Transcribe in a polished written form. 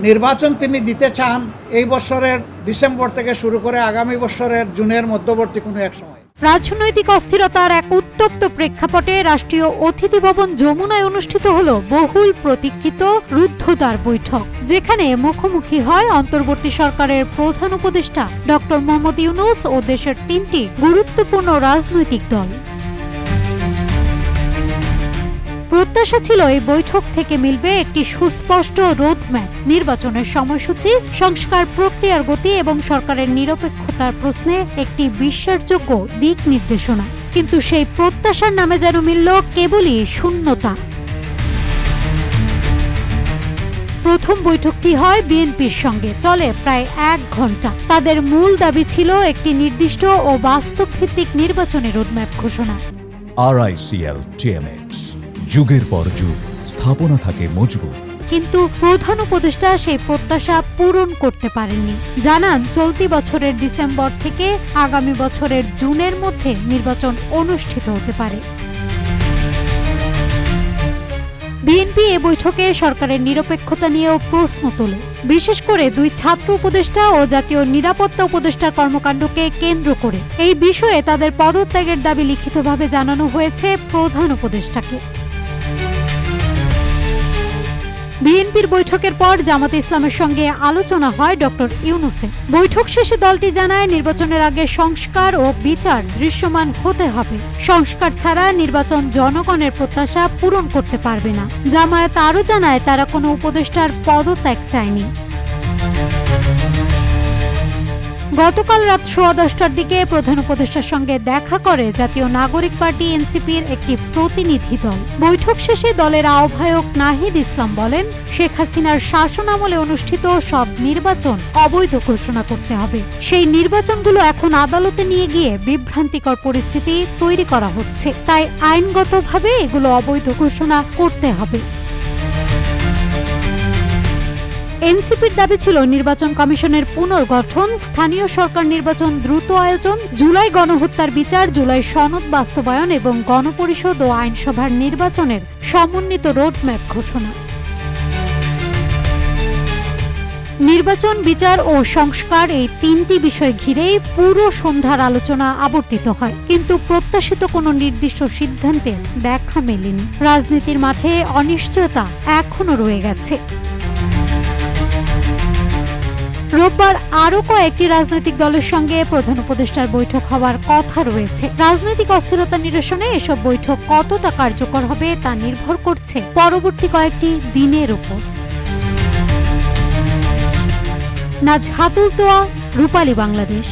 নির্বাচন তিনি দিতে চান এই বছরের ডিসেম্বর থেকে শুরু করে আগামী বছরের জুনের মধ্যবর্তী কোনো এক সময়। রাজনৈতিক অস্থিরতার এক উত্তপ্ত প্রেক্ষাপটে রাষ্ট্রীয় অতিথি ভবন যমুনায় অনুষ্ঠিত হল বহুল প্রতীক্ষিত রুদ্ধদ্বার বৈঠক, যেখানে মুখোমুখি হয় অন্তর্বর্তী সরকারের প্রধান উপদেষ্টা ডক্টর মোহাম্মদ ইউনূস ও দেশের ৩টি গুরুত্বপূর্ণ রাজনৈতিক দল। প্রত্যাশা ছিল এই বৈঠক থেকে মিলবে একটি সুস্পষ্ট রোডম্যাপ, নির্বাচনের সময়সূচি, সংস্কার প্রক্রিয়ার গতি এবং সরকারের নিরপেক্ষতার প্রশ্নে একটি বিশ্বাসযোগ্য দিক নির্দেশনা। কিন্তু সেই প্রত্যাশার নামে যেন মিলল কেবলই শূন্যতা। প্রথম বৈঠকটি হয় বিএনপির সঙ্গে, চলে প্রায় ১ ঘন্টা। তাদের মূল দাবি ছিল একটি নির্দিষ্ট ও বাস্তবভিত্তিক নির্বাচনের রোডম্যাপ ঘোষণা। RICL TMX, যুগের পর যুগ স্থাপনা থাকে মজবুত। কিন্তু প্রধান উপদেষ্টা সেই প্রত্যাশা পূরণ করতে পারেননি। জানান চলতি বছরের ডিসেম্বর থেকে আগামী বছরের জুনের মধ্যে নির্বাচন অনুষ্ঠিত হতে পারে। বিএনপি এ বৈঠকে সরকারের নিরপেক্ষতা নিয়েও প্রশ্ন তোলে, বিশেষ করে 2 ছাত্র উপদেষ্টা ও জাতীয় নিরাপত্তা উপদেষ্টার কর্মকাণ্ডকে কেন্দ্র করে। এই বিষয়ে তাদের পদত্যাগের দাবি লিখিতভাবে জানানো হয়েছে প্রধান উপদেষ্টাকে। বিএনপির বৈঠকের পর জামাতে ইসলামের সঙ্গে আলোচনা হয় ডক্টর ইউনূসের। বৈঠক শেষে দলটি জানায় নির্বাচনের আগে সংস্কার ও বিচার দৃশ্যমান হতে হবে। সংস্কার ছাড়া নির্বাচন জনগণের প্রত্যাশা পূরণ করতে পারবে না। জামায়াত আরও জানায় তারা কোনো উপদেষ্টার পদত্যাগ চায়নি। গতকাল রাত 10:15টার দিকে প্রধান উপদেষ্টার সঙ্গে দেখা করে জাতীয় নাগরিক পার্টি এনসিপির একটি প্রতিনিধি দল। বৈঠক শেষে দলের আহ্বায়ক নাহিদ ইসলাম বলেন, শেখ হাসিনার শাসনামলে অনুষ্ঠিত সব নির্বাচন অবৈধ ঘোষণা করতে হবে। সেই নির্বাচনগুলো এখন আদালতে নিয়ে গিয়ে বিভ্রান্তিকর পরিস্থিতি তৈরি করা হচ্ছে, তাই আইনগতভাবে এগুলো অবৈধ ঘোষণা করতে হবে। এনসিপির দাবি ছিল নির্বাচন কমিশনের পুনর্গঠন, স্থানীয় সরকার নির্বাচন দ্রুত আয়োজন, জুলাই গণহত্যার বিচার, জুলাই সনদ বাস্তবায়ন এবং গণপরিষদ ও আইনসভার নির্বাচনের সমন্বিত রোডম্যাপ ঘোষণা। নির্বাচন, বিচার ও সংস্কার এই 3টি বিষয় ঘিরেই পুরো সন্ধ্যার আলোচনা আবর্তিত হয়, কিন্তু প্রত্যাশিত কোনো নির্দিষ্ট সিদ্ধান্তে দেখা মেলেনি। রাজনীতির মাঠে অনিশ্চয়তা এখনো রয়ে গেছে। রোববার আরও কয়েকটি রাজনৈতিক দলের সঙ্গে প্রধান উপদেষ্টার বৈঠক হওয়ার কথা রয়েছে। রাজনৈতিক অস্থিরতা নিরসনে এসব বৈঠক কতটা কার্যকর হবে তা নির্ভর করছে পরবর্তী কয়েকটি দিনের উপর। নাজহাতুল তোয়া, রূপালী বাংলাদেশ।